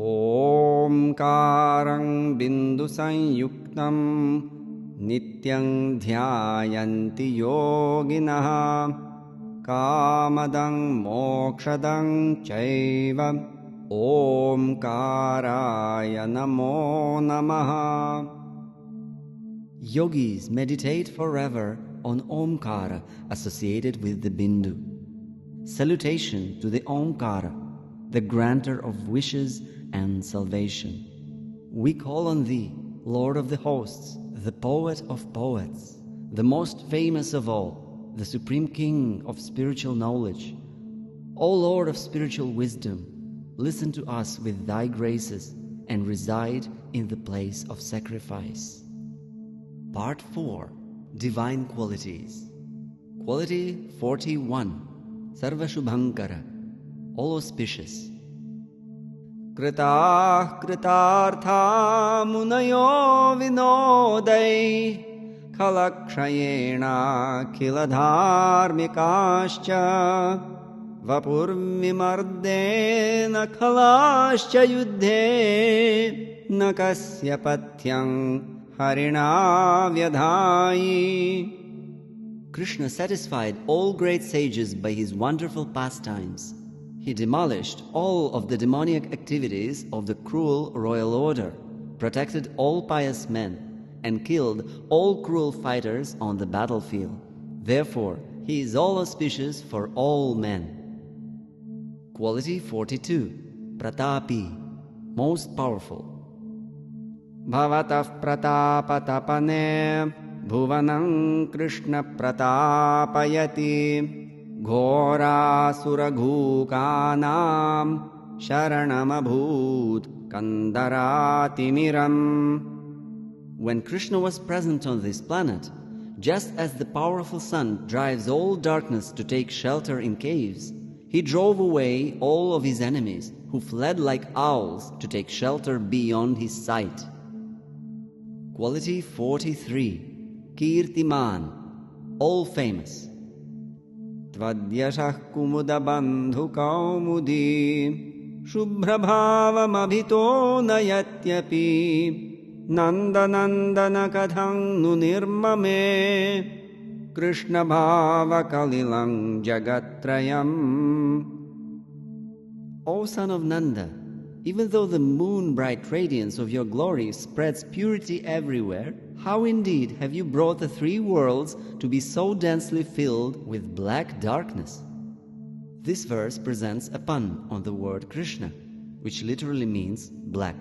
ओंकारं बिन्दुसंयुक्तं नित्यं ध्यायन्ति योगिनः कामदं मोक्षदं चैव ओंकाराय नमो नमः. Yogis meditate forever on Omkara associated with the Bindu. Salutation to the Omkara, the granter of wishes and salvation. We call on Thee, Lord of the hosts, the poet of poets, the most famous of all, the supreme King of spiritual knowledge. O Lord of spiritual wisdom, listen to us with Thy graces and reside in the place of sacrifice. Part 4. Divine Qualities. Quality 41. Sarva Shubhankara, all auspicious. Kritah kritartha munayo vinodai khalakshayena khiladharmikascha vapurvimardena khalascha yuddhe nakasya patyam harina vyadhayi. Krishna satisfied all great sages by his wonderful pastimes. He demolished all of the demoniac activities of the cruel royal order, protected all pious men, and killed all cruel fighters on the battlefield. Therefore, he is all auspicious for all men. Quality 42. Pratapi, most powerful. Bhavatah pratapatapane Bhuvanam Krishna pratapayati Ghorasuraghookanam Sharanamabhut Kandaratimiram. When Krishna was present on this planet, just as the powerful sun drives all darkness to take shelter in caves, he drove away all of his enemies who fled like owls to take shelter beyond his sight. Quality 43. Kirtiman, all famous. Tvadyashah kumudabandhu kaumudi Shubhrabhavamabhito nayatyapi Nandanandana kathang nunirmame Krishna bhava kalilang jagatrayam. O son of Nanda, even though the moon-bright radiance of your glory spreads purity everywhere, how indeed have you brought the three worlds to be so densely filled with black darkness? This verse presents a pun on the word Krishna, which literally means black.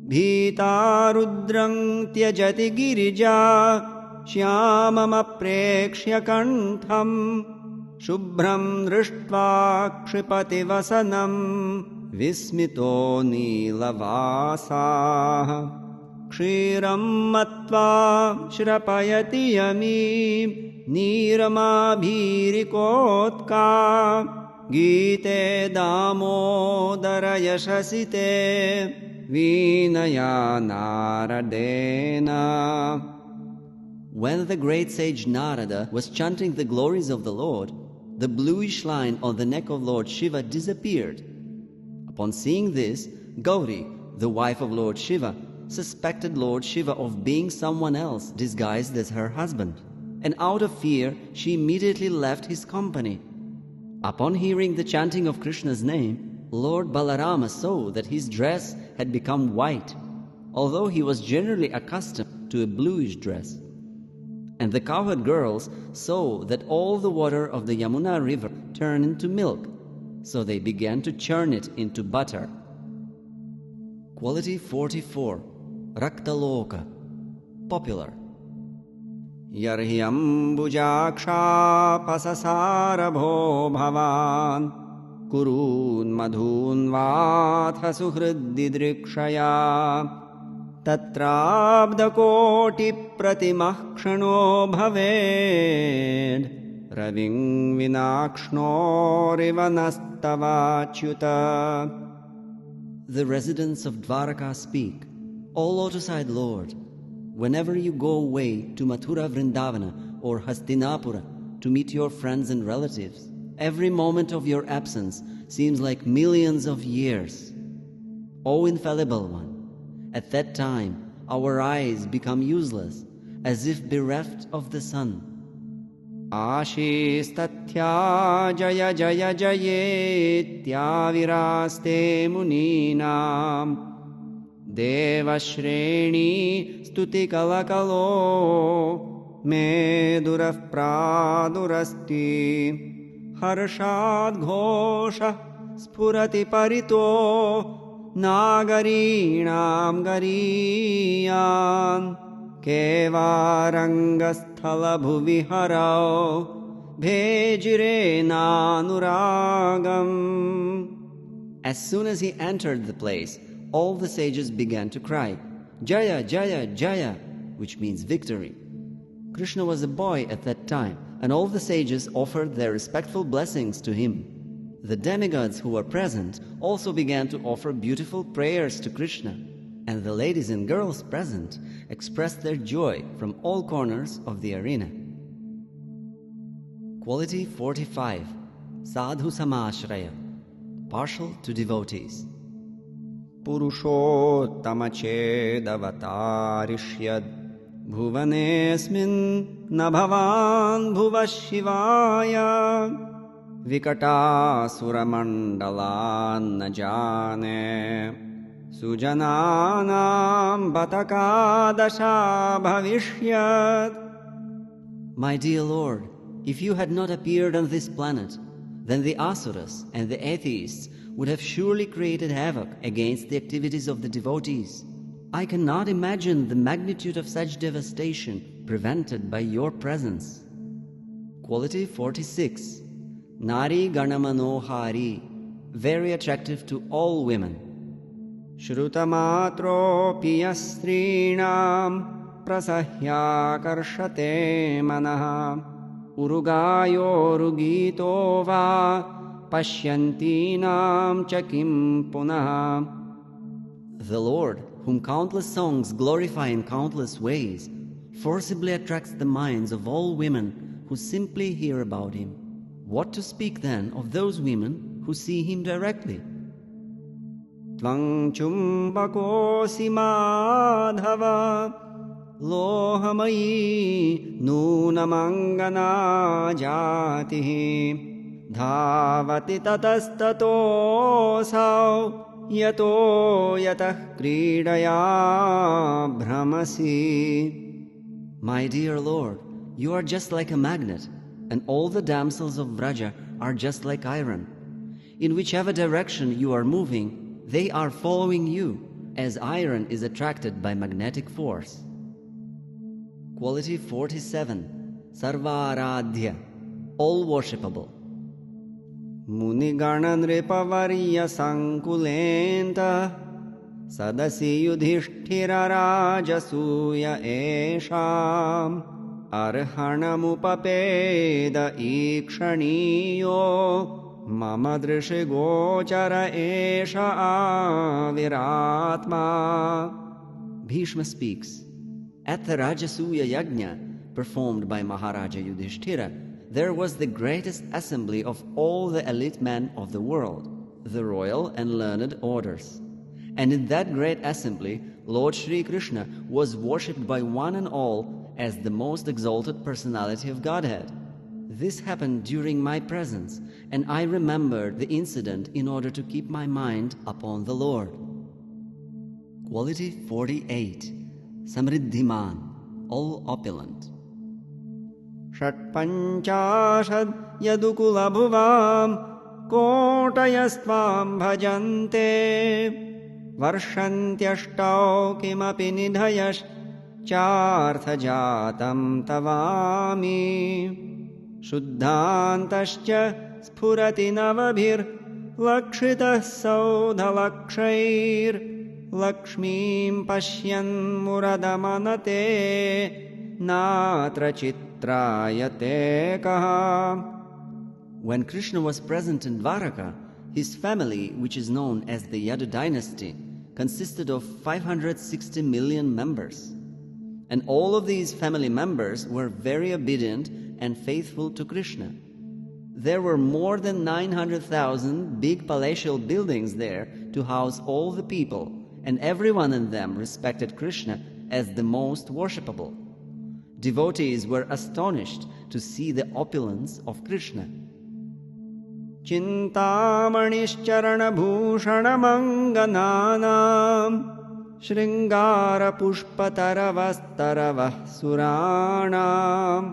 Bhita rudrang tyajati girija shyamam aprekshya kantham shubhram drishtva kshipati vasanam Vismito Nilavasa Kshiram Matva Shrapayati Yami Niramabhirikotka Gite Damodara Yashasite Vinaya Naradena. When the great sage Narada was chanting the glories of the Lord, the bluish line on the neck of Lord Shiva disappeared. Upon seeing this, Gauri, the wife of Lord Shiva, suspected Lord Shiva of being someone else disguised as her husband, and out of fear she immediately left his company. Upon hearing the chanting of Krishna's name, Lord Balarama saw that his dress had become white, although he was generally accustomed to a bluish dress. And the cowherd girls saw that all the water of the Yamuna river turned into milk, so they began to churn it into butter. Quality 44. Raktaloka, popular. Yarhyam bujaksha pasasarabho bhavan Kurun madhun vatha suhriddidrikshaya Tatrabdakoti pratimah kshano bhaved Raving vinakshnorivanastavachyuta. The residents of Dwaraka speak, O Lotus-eyed Lord, whenever you go away to Mathura Vrindavana or Hastinapura to meet your friends and relatives, every moment of your absence seems like millions of years. O Infallible One, at that time our eyes become useless, as if bereft of the sun. Ashistatya jaya jaya jayetya viraste muninam devashreni stuti kalakalo me duraf pradurasti harshad ghosha spurati parito nagarinam gariyan kevarangasthala bhuviharao bhejire nanuragam. As soon as he entered the place, all the sages began to cry, Jaya, Jaya, Jaya, which means victory. Krishna was a boy at that time, and all the sages offered their respectful blessings to him. The demigods who were present also began to offer beautiful prayers to Krishna, and the ladies and girls present expressed their joy from all corners of the arena. Quality 45. Sadhu Samashraya, partial to devotees. Purushottama chedavatarishyad bhuvanesmin nabhavan bhuvashivaya vikatasuramandala najane sujananam batakadasha bhavishyat. My dear Lord, if you had not appeared on this planet, then the asuras and the atheists would have surely created havoc against the activities of the devotees. I cannot imagine the magnitude of such devastation prevented by your presence. Quality 46. Nari Ganamanohari, very attractive to all women. Shruta piyastrinam prasahya karshate manaha urugayo rugito va pashyantinam chakim punaha. The Lord, whom countless songs glorify in countless ways, forcibly attracts the minds of all women who simply hear about him. What to speak then of those women who see him directly? Tvang chumbakosi madhava lohamayi nunamangana jatihi dhavati tatastatosav yato yatah kridaya bhramasi. My dear Lord, you are just like a magnet, and all the damsels of Vraja are just like iron. In whichever direction you are moving, they are following you, as iron is attracted by magnetic force. Quality 47. Sarvaradhya, all worshipable. Munigana nripavarya sankulenta sadasi yudhishthira rajasuya esham arhanamupapeda ikshaniyo mama drishe gochara esha aviratma. Bhishma speaks. At the Rajasuya Yajna, performed by Maharaja Yudhishthira, there was the greatest assembly of all the elite men of the world, the royal and learned orders. And in that great assembly, Lord Shri Krishna was worshipped by one and all as the most exalted personality of Godhead. This happened during my presence, and I remembered the incident in order to keep my mind upon the Lord. Quality 48. Samriddhiman, all opulent. Shatpanchashad yadukula bhuvam kotayastvam bhajante varshantyashtau kimapi nidhayash chartha jatam tavami shuddhantascha spurati navabhir lakshitah saudhalakshayr Lakshmim pashyan muradamanate natra chitrayate kaha. When Krishna was present in Dwaraka, his family, which is known as the Yadu dynasty, consisted of 560 million members. And all of these family members were very obedient and faithful to Krishna. There were more than 900,000 big palatial buildings there to house all the people, and everyone in them respected Krishna as the most worshipable. Devotees were astonished to see the opulence of Krishna. Chintamanischarana-bhushanam-angananam Shringara-pushpataravas-taravah suranam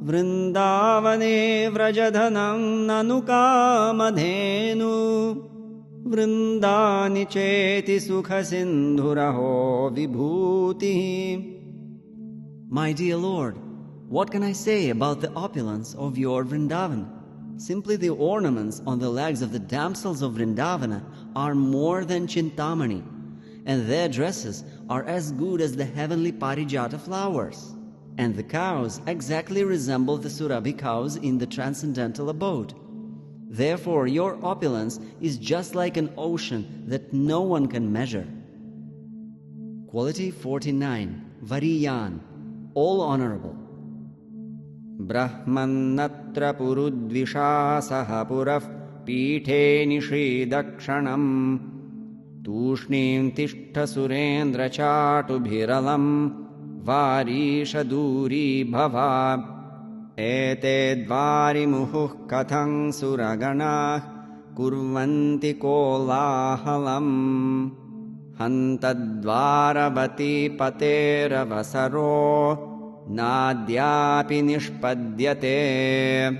Vrindavane vrajadhanam nanukamadhenu Vrindani cheti sukha-sindhuraho vibhuti. My dear Lord, what can I say about the opulence of your Vrindavan? Simply the ornaments on the legs of the damsels of Vrindavana are more than Chintamani, and their dresses are as good as the heavenly Parijata flowers. And the cows exactly resemble the Surabhi cows in the transcendental abode. Therefore, your opulence is just like an ocean that no one can measure. Quality 49. Variyan, all honorable. Brahmannatra purudvishasaha puraf pithe nishidakshanam Tushnim tishtha surendra chatu bhiralam Varisha duri bhava Ete dvari muhuh kathang suraganah Kurvanti kolahalam Hantadvaravati patera vasaro Nadyapi nishpadyate.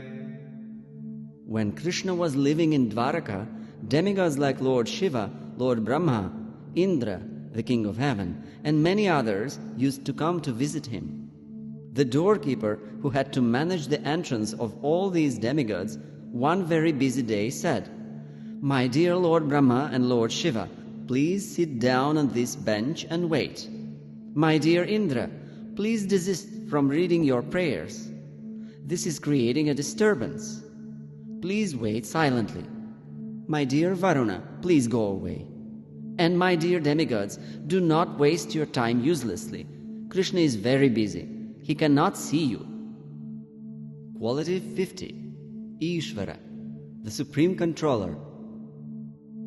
When Krishna was living in Dwaraka, demigods like Lord Shiva, Lord Brahma, Indra, the king of heaven, and many others used to come to visit him. The doorkeeper, who had to manage the entrance of all these demigods, one very busy day said, "My dear Lord Brahma and Lord Shiva, please sit down on this bench and wait. My dear Indra, please desist from reading your prayers. This is creating a disturbance. Please wait silently. My dear Varuna, please go away. And my dear demigods, do not waste your time uselessly. Krishna is very busy. He cannot see you." Quality 50. Ishvara, the Supreme Controller.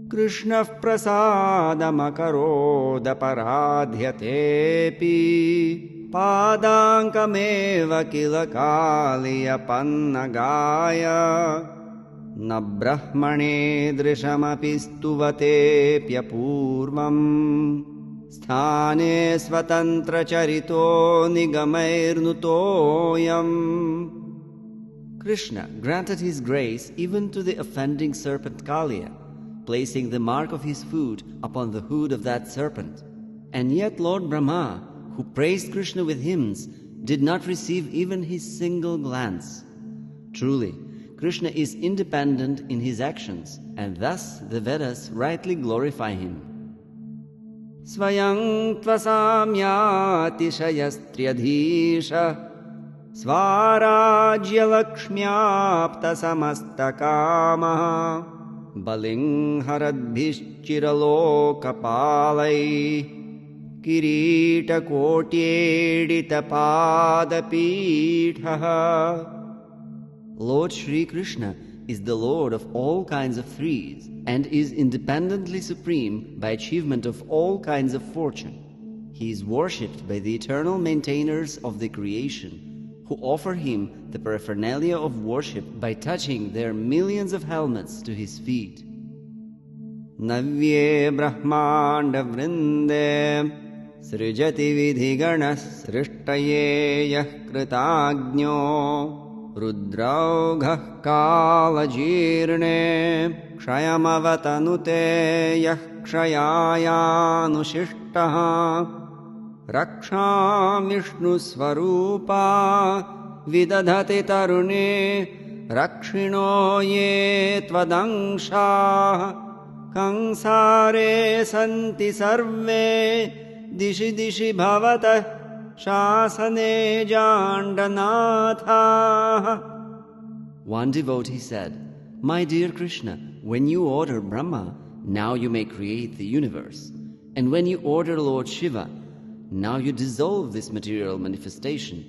Krishna prasadamakarod paradhyatepi Padankameva kila kaliya pannagaya Na brahmane drishamapi stuvatepya purvam Sthane svatantra charito nigamairnutoyam. Krishna granted his grace even to the offending serpent Kaliya, placing the mark of his foot upon the hood of that serpent. And yet Lord Brahma, who praised Krishna with hymns, did not receive even his single glance. Truly, Krishna is independent in his actions, and thus the Vedas rightly glorify him. Svayam tvasamyati shayastriyadhisha Swarajya lakshmyapta samastakamaha Baling haradbhischiralokapalai Kirita kotyedita padapitha. Lord Shri Krishna is the Lord of all kinds of threes and is independently supreme by achievement of all kinds of fortune. He is worshipped by the eternal maintainers of the creation, who offer him the paraphernalia of worship by touching their millions of helmets to his feet. Navye brahmanda vrinde Srijati vidhigana srishtaye yah kritagno Rudraughah kala jirne Kshayamavatanute yah kshayayanushishtaha Raksham Vishnu Swarupa Vidadhati tarune Rakshino ye tvadangsha Kangsare santi sarve Dishi dishi bhavata shasane jandanatha. One devotee said, "My dear Krishna, when you order Brahma, now you may create the universe. And when you order Lord Shiva, now you dissolve this material manifestation.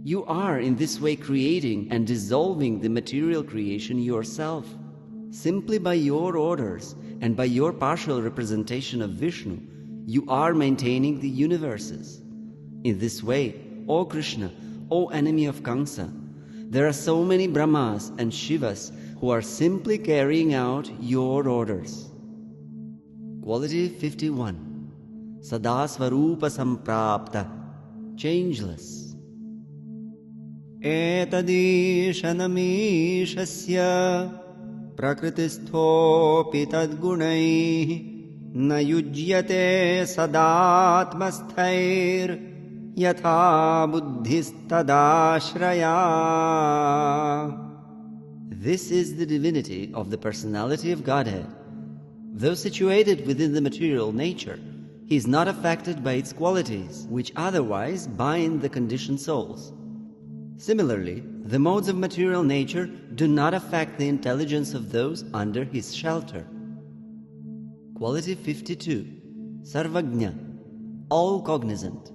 You are in this way creating and dissolving the material creation yourself. Simply by your orders and by your partial representation of Vishnu, you are maintaining the universes. In this way, O Krishna, O enemy of Kamsa, there are so many Brahmas and Shivas who are simply carrying out your orders. Quality 51. Sada Svarupa Samprapta, changeless. Etadishanamishasya Prakristhopi tadgunaihi na yujyate sadatmasthair yatha buddhistadashraya. This is the divinity of the personality of Godhead. Though situated within the material nature, he is not affected by its qualities, which otherwise bind the conditioned souls. Similarly, the modes of material nature do not affect the intelligence of those under his shelter. Quality 52. Sarvagnya, all-cognizant.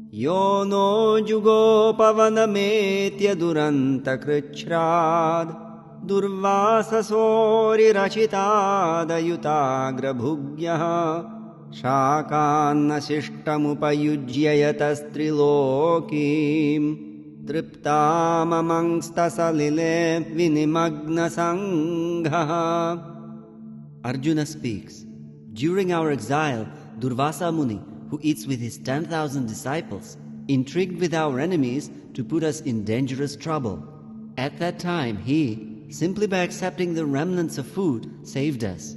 Yo no jugopavanametje duranta krichrad durvasasori rachitadayutagra bhugyaha shakanna shishtamupayujyayatas-trilokim triptam amangstasalile vinimagna sangha. Arjuna speaks. During our exile, Durvasa Muni, who eats with his 10,000 disciples, intrigued with our enemies to put us in dangerous trouble. At that time, he, simply by accepting the remnants of food, saved us.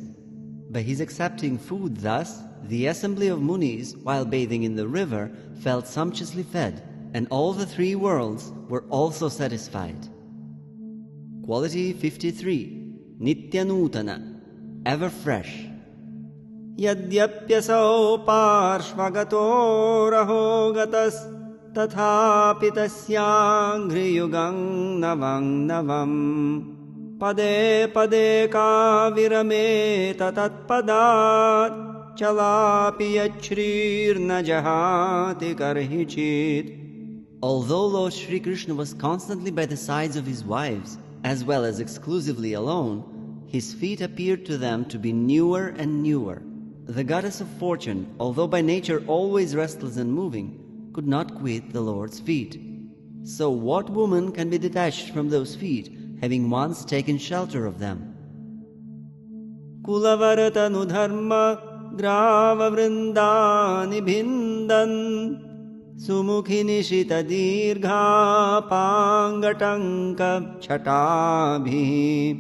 By his accepting food thus, the assembly of Munis, while bathing in the river, felt sumptuously fed, and all the three worlds were also satisfied. Quality 53. Nityanutana, ever fresh. Yadyapyasau parshvagato rahogatas tathapi tasyanghriyugang navang navam pade pade kavirame tatatpadat chalapi yachrir najahati karhichit. Although Lord Sri Krishna was constantly by the sides of his wives, as well as exclusively alone, his feet appeared to them to be newer and newer. The goddess of fortune, although by nature always restless and moving, could not quit the Lord's feet. So what woman can be detached from those feet, having once taken shelter of them? Kulavaratanu dharma grava vrindani bhindan sumukhi nishita dirgha pangatanka chhatabhi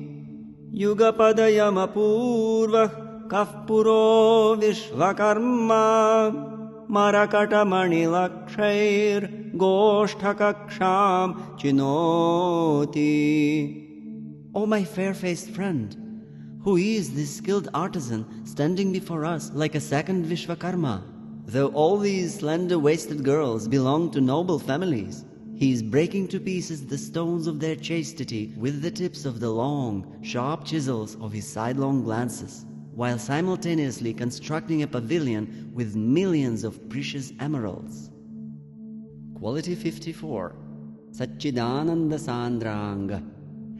yugapadayam apurvah Kafpuro Vishvakarma Marakatamani Lakshair Goshthakaksham Chinoti. O my fair-faced friend, who is this skilled artisan standing before us like a second Vishvakarma? Though all these slender-waisted girls belong to noble families, he is breaking to pieces the stones of their chastity with the tips of the long, sharp chisels of his sidelong glances, while simultaneously constructing a pavilion with millions of precious emeralds. Quality 54. Satchidananda Sandraanga,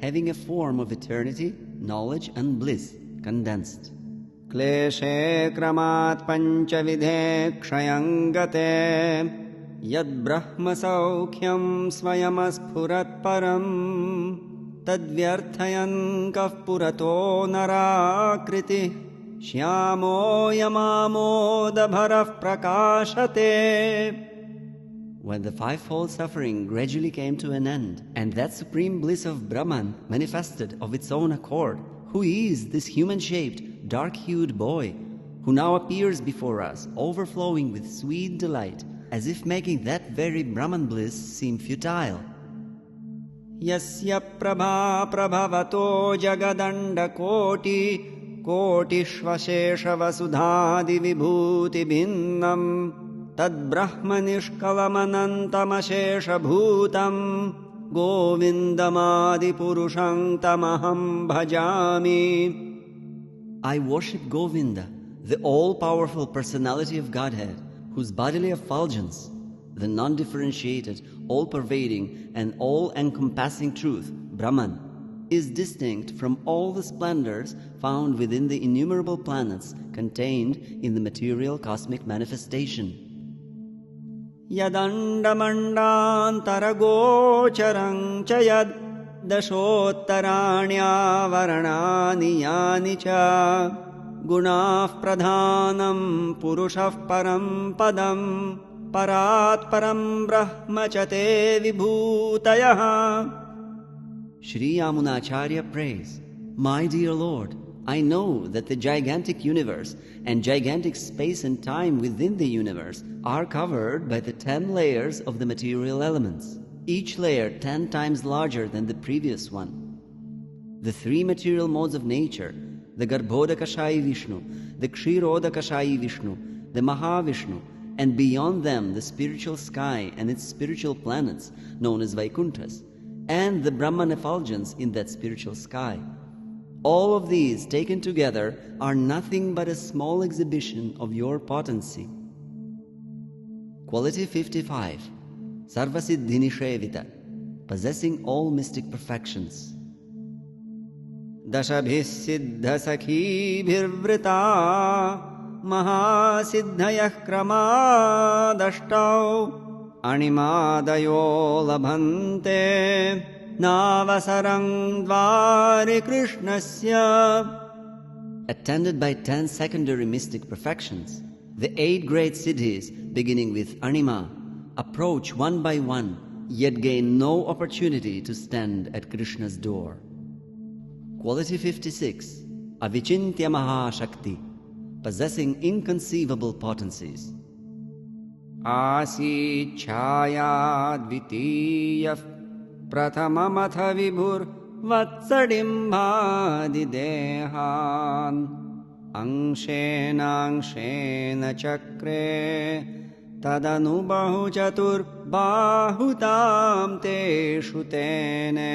having a form of eternity, knowledge and bliss, condensed. Kleshe kramat panchavidhe kshayangate yad brahma saukhyam swayamasphurat param tadvyarthayan kafpurato narakriti shyamo yamamodabharav prakashate. When the fivefold suffering gradually came to an end, and that supreme bliss of Brahman manifested of its own accord, who is this human-shaped, dark-hued boy, who now appears before us, overflowing with sweet delight, as if making that very Brahman bliss seem futile? Yasya prabha prabhavato jagadanda koti kotishvashesha vasudhadi vibhuti bhinnam tad brahmanishkalamanantamashesha bhutam govindamadi purusham tamaham bhajami. I worship Govinda, the all-powerful personality of Godhead, whose bodily effulgence, the non-differentiated, all-pervading and all-encompassing truth, Brahman, is distinct from all the splendors found within the innumerable planets contained in the material cosmic manifestation. Yadandamandantaragocharam cha yad dashottaraण्याvarणानि यानि cha gunah pradhanam purushah param padam parat param brahma cha te vibhutayah. Sri Yamunacharya prays, "My dear Lord, I know that the gigantic universe and gigantic space and time within the universe are covered by the 10 layers of the material elements, each layer 10 times larger than the previous one. The 3 material modes of nature, the Garbhodakashayi Vishnu, the Kshirodakashayi Vishnu, the Mahavishnu, and beyond them the spiritual sky and its spiritual planets known as Vaikunthas, and the Brahman effulgence in that spiritual sky. All of these taken together are nothing but a small exhibition of your potency." Quality 55. Sarvasiddhinishevita, possessing all mystic perfections. Dashabhis siddha sakhibhirvrita mahasiddhayah kramadashtau animadayo labhante Navasarang dvari krishnasya. Attended by 10 secondary mystic perfections, the 8 great siddhis, beginning with Anima, approach one by one, yet gain no opportunity to stand at Krishna's door. Quality 56. Avichintya Mahashakti, possessing inconceivable potencies. Asi chaya dvitiya Prathamamath vibhur vatsadimhadidehan Angshena chakre tadanubahu chatur bahutam teshu tene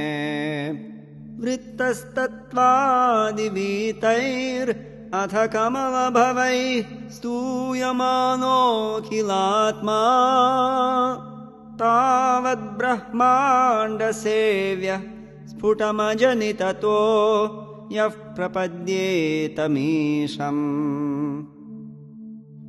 Vrittastattvadivitair atha kamalabhavai stuyamano khilatma Tavad brahmanda sevya sputamajanitato yah prapadyetamisham.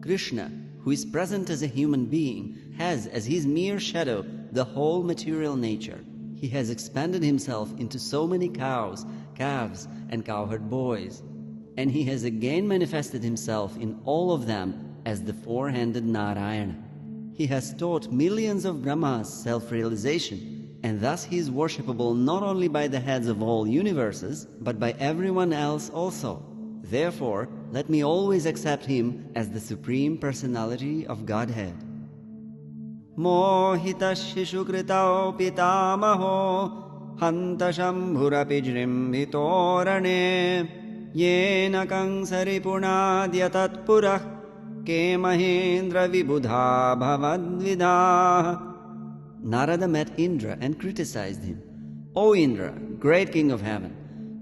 Krishna, who is present as a human being, has as his mere shadow the whole material nature. He has expanded himself into so many cows, calves, and cowherd boys, and he has again manifested himself in all of them as the four-handed Narayana. He has taught millions of Brahmas self-realization, and thus he is worshipable not only by the heads of all universes, but by everyone else also. Therefore, let me always accept him as the Supreme Personality of Godhead. Mohita shishukritao pitamaho hanta shambhurapi jrimbhitorane yena kangsari punadyatatpurah ke mahendra vibudha bhavadvidha. Narada met Indra and criticized him. "O Indra, great king of heaven,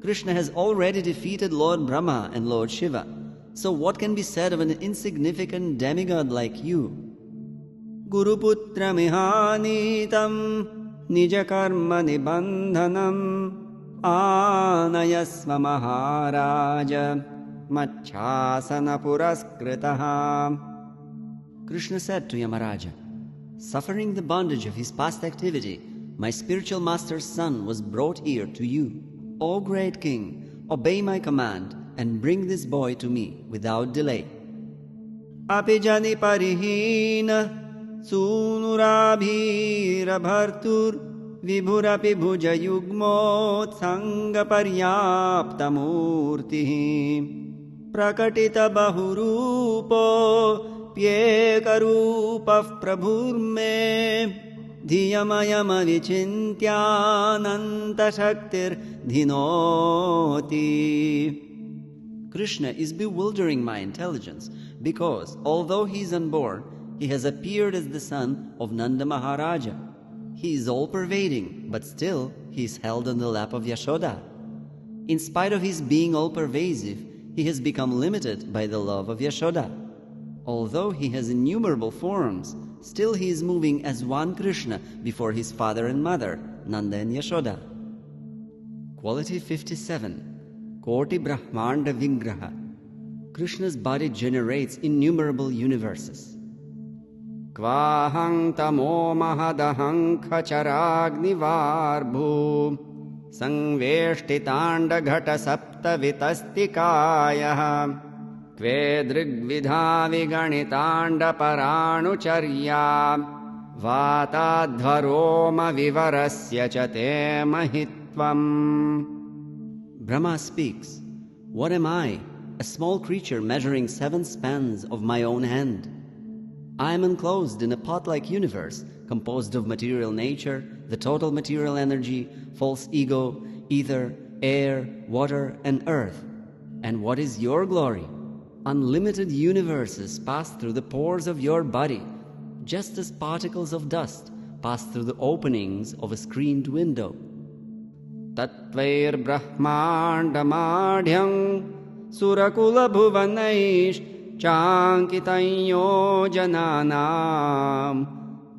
Krishna has already defeated Lord Brahma and Lord Shiva. So what can be said of an insignificant demigod like you? Guruputra mihanitam nijakarma nibandhanam anayasva maharaja Machasana puraskritaha." Krishna said to Yamaraja, "Suffering the bondage of his past activity, my spiritual master's son was brought here to you. O great king, obey my command and bring this boy to me without delay." Apijani parihina sunurabhira bhartur vibhurapi bhuja yugmot sanga paryaptamurtihi prakatita bahurupo pyekarupav prabhurme dhiyamayama vichintyananta shaktir dhinoti. Krishna is bewildering my intelligence because, although he is unborn, he has appeared as the son of Nanda Maharaja. He is all-pervading, but still he is held on the lap of Yashoda. In spite of his being all-pervasive, he has become limited by the love of Yashoda. Although he has innumerable forms, still he is moving as one Krishna before his father and mother, Nanda and Yashoda. Quality 57. Koti Brahmanda Vigraha. Krishna's body generates innumerable universes. Kvahang tamo mahadahang khacharagnivarbhu sangveshtitanda ghata sapta vitastikayah Kve drigvidha viganitanda paranucharya vatadvaroma vivarasya cha te mahitvam. Brahma speaks, "What am I? A small creature measuring 7 spans of my own hand. I am enclosed in a pot-like universe composed of material nature, the total material energy, false ego, ether, air, water, and earth. And what is your glory? Unlimited universes pass through the pores of your body, just as particles of dust pass through the openings of a screened window. Tattvair brahmandamadhyam surakula bhuvanaish chankitayo jananam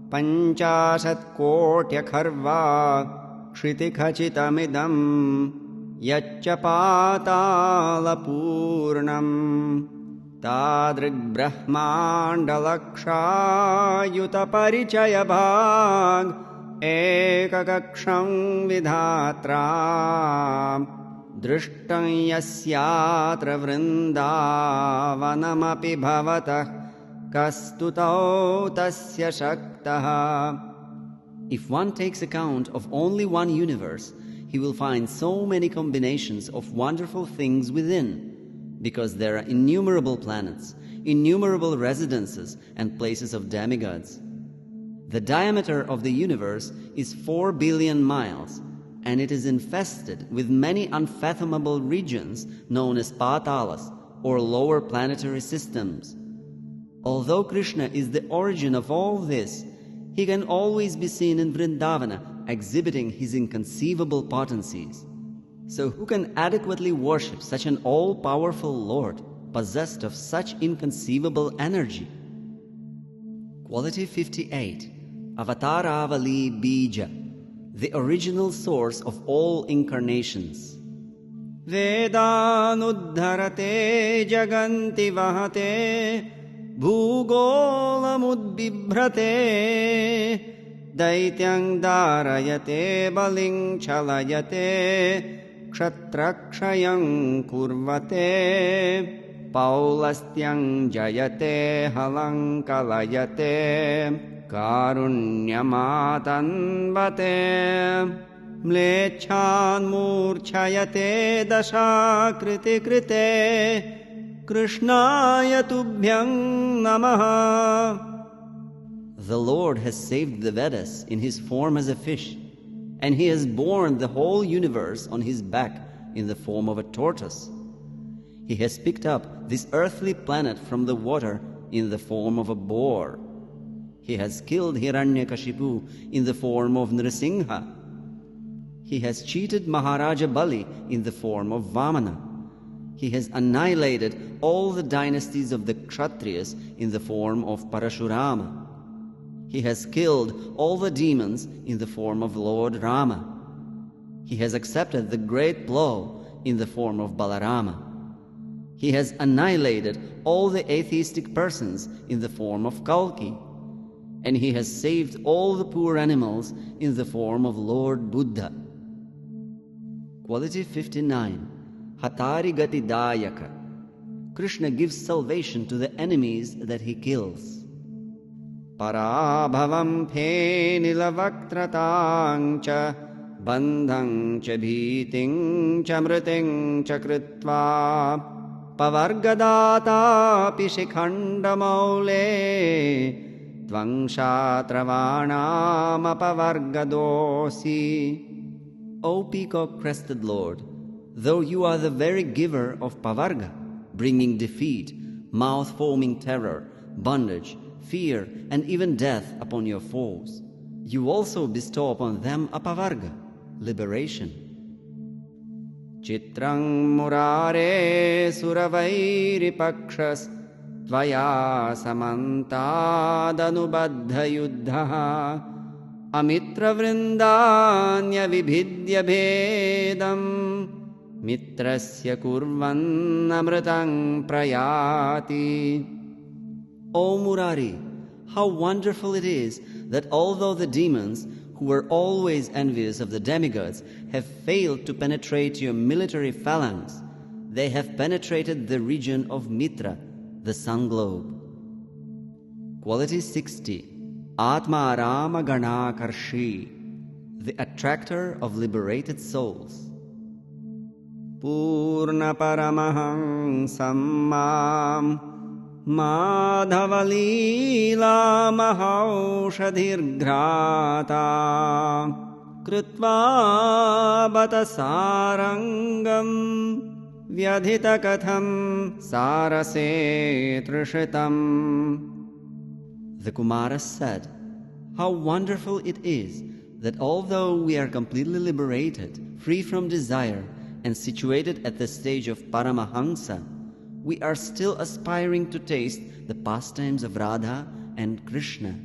panchasat kotya kharva kshitikachitamidam yaccha patala purnam tadrig brahmandalaksha yuta parichaya bhag ekakaksham vidhatra drishtam yasyatra vrindavanamapi bhavatah kastutau tasya shaktah." If one takes account of only one universe, he will find so many combinations of wonderful things within, because there are innumerable planets, innumerable residences and places of demigods. The diameter of the universe is 4 billion miles, and it is infested with many unfathomable regions known as patalas, or lower planetary systems. Although Krishna is the origin of all this, he can always be seen in Vrindavana exhibiting his inconceivable potencies. So who can adequately worship such an all-powerful Lord, possessed of such inconceivable energy? Quality 58. Avataravali Bija, the original source of all incarnations. Vedanuddharate jaganti vahate bhugolamudbibhrate daityang darayate baling chalayate kshatrakshayang kurvate paulastyang jayate halang kalayate karunyamatanvate mlechan murchayate dashakriti krite krishnaya tubhyang namaha. The Lord has saved the Vedas in his form as a fish, and he has borne the whole universe on his back in the form of a tortoise. He has picked up this earthly planet from the water in the form of a boar. He has killed Hiranyakashipu in the form of Nrsimha. He has cheated Maharaja Bali in the form of Vamana. He has annihilated all the dynasties of the Kshatriyas in the form of Parashurama. He has killed all the demons in the form of Lord Rama. He has accepted the great blow in the form of Balarama. He has annihilated all the atheistic persons in the form of Kalki. And he has saved all the poor animals in the form of Lord Buddha. Quality 59. Hatari Gati Dayaka. Krishna gives salvation to the enemies that he kills. Parabhavam phe nilavakratang cha bandhang cha bhiting cha mriting cha kritva pavargadata pishikhandamaule Tvangshatravanam apavargadosi. O peacock-crested Lord, though you are the very giver of pavarga, bringing defeat, mouth-foaming terror, bondage, fear, and even death upon your foes, you also bestow upon them apavarga, liberation. Chitrang murare suravairi pakshas Tvaya samantadanubaddha yuddha amitra vrindanya vibhidya bhedam mitrasya kurvan amritang prayati. O Murari, how wonderful it is that although the demons, who were always envious of the demigods, have failed to penetrate your military phalanx, they have penetrated the region of Mitra, the sun globe. Quality 60. Atma Rama Gana Karshi, the attractor of liberated souls. Purna Paramaham Sammam Madhavalila Mahaushadhirgrata Krutva Batasarangam Vyadhita Katham Sarase Trishitam. The Kumaras said, how wonderful it is that although we are completely liberated, free from desire, and situated at the stage of Paramahansa, we are still aspiring to taste the pastimes of Radha and Krishna.